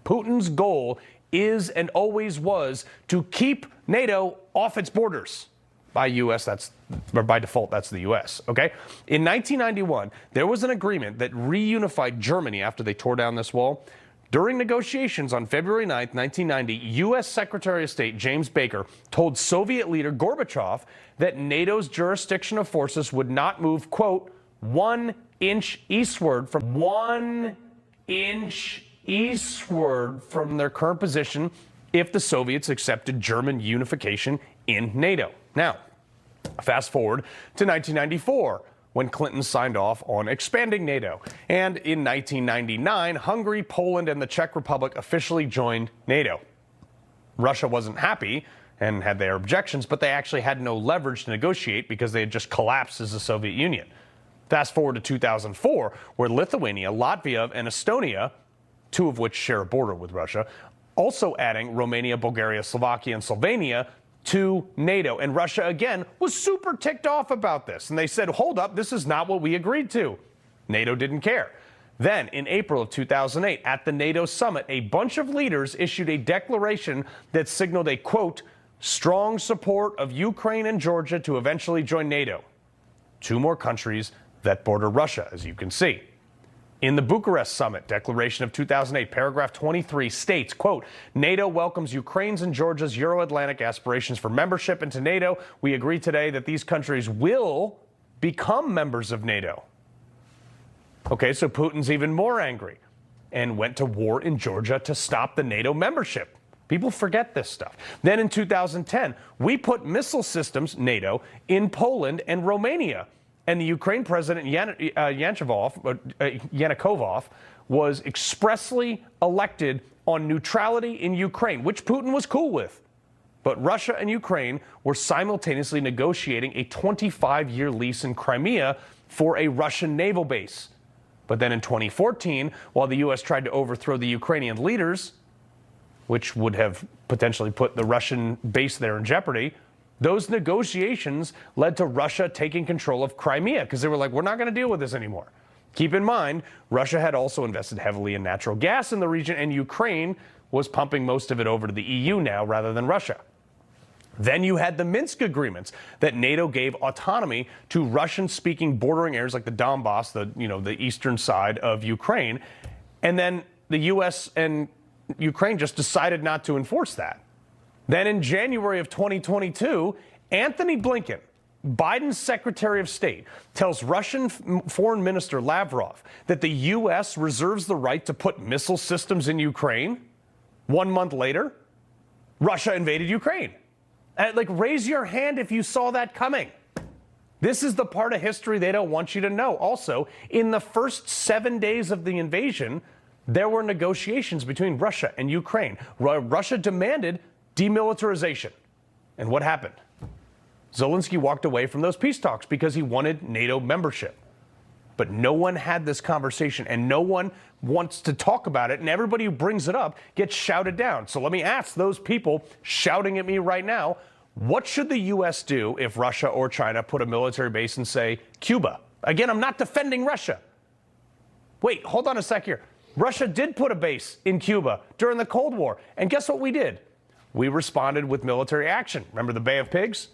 Putin's goal is and always was to keep NATO off its borders. By U.S., or by default, that's the U.S., okay? In 1991, there was an agreement that reunified Germany after they tore down this wall. During negotiations on February 9, 1990, U.S. Secretary of State James Baker told Soviet leader Gorbachev that NATO's jurisdiction of forces would not move, quote, 1 inch eastward from their current position if the Soviets accepted German unification in NATO. Now, fast forward to 1994. When Clinton signed off on expanding NATO. And in 1999, Hungary, Poland, and the Czech Republic officially joined NATO. Russia wasn't happy and had their objections, but they actually had no leverage to negotiate because they had just collapsed as the Soviet Union. Fast forward to 2004, where Lithuania, Latvia, and Estonia, two of which share a border with Russia, also adding Romania, Bulgaria, Slovakia, and Slovenia to NATO. And Russia, again, was super ticked off about this. And they said, hold up, this is not what we agreed to. NATO didn't care. Then, in April of 2008, at the NATO summit, a bunch of leaders issued a declaration that signaled a, quote, strong support of Ukraine and Georgia to eventually join NATO. Two more countries that border Russia, as you can see. In the Bucharest Summit Declaration of 2008, paragraph 23 states, quote, NATO welcomes Ukraine's and Georgia's Euro-Atlantic aspirations for membership into NATO. We agree today that these countries will become members of NATO. Okay, so Putin's even more angry and went to war in Georgia to stop the NATO membership. People forget this stuff. Then in 2010, we put missile systems, NATO, in Poland and Romania. And the Ukraine president, Yanukovych, was expressly elected on neutrality in Ukraine, which Putin was cool with. But Russia and Ukraine were simultaneously negotiating a 25-year lease in Crimea for a Russian naval base. But then in 2014, while the U.S. tried to overthrow the Ukrainian leaders, which would have potentially put the Russian base there in jeopardy, those negotiations led to Russia taking control of Crimea because they were like, we're not going to deal with this anymore. Keep in mind, Russia had also invested heavily in natural gas in the region, and Ukraine was pumping most of it over to the EU now rather than Russia. Then you had the Minsk agreements that NATO gave autonomy to Russian-speaking bordering areas like the Donbass, the eastern side of Ukraine. And then the U.S. and Ukraine just decided not to enforce that. Then in January of 2022, Anthony Blinken, Biden's Secretary of State, tells Russian Foreign Minister Lavrov that the U.S. reserves the right to put missile systems in Ukraine. 1 month later, Russia invaded Ukraine. Raise your hand if you saw that coming. This is the part of history they don't want you to know. Also, in the first 7 days of the invasion, there were negotiations between Russia and Ukraine. Russia demanded demilitarization. And what happened? Zelensky walked away from those peace talks because he wanted NATO membership. But no one had this conversation, and no one wants to talk about it, and everybody who brings it up gets shouted down. So let me ask those people shouting at me right now, what should the U.S. do if Russia or China put a military base in, say, Cuba? Again, I'm not defending Russia. Wait, hold on a sec here. Russia did put a base in Cuba during the Cold War, and guess what we did? We responded with military action. Remember the Bay of Pigs?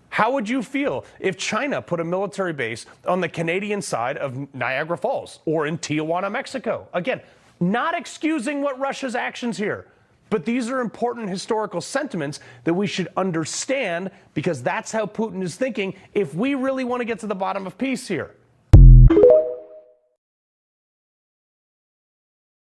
How would you feel if China put a military base on the Canadian side of Niagara Falls or in Tijuana, Mexico? Again, not excusing what Russia's actions here, but these are important historical sentiments that we should understand because that's how Putin is thinking if we really want to get to the bottom of peace here.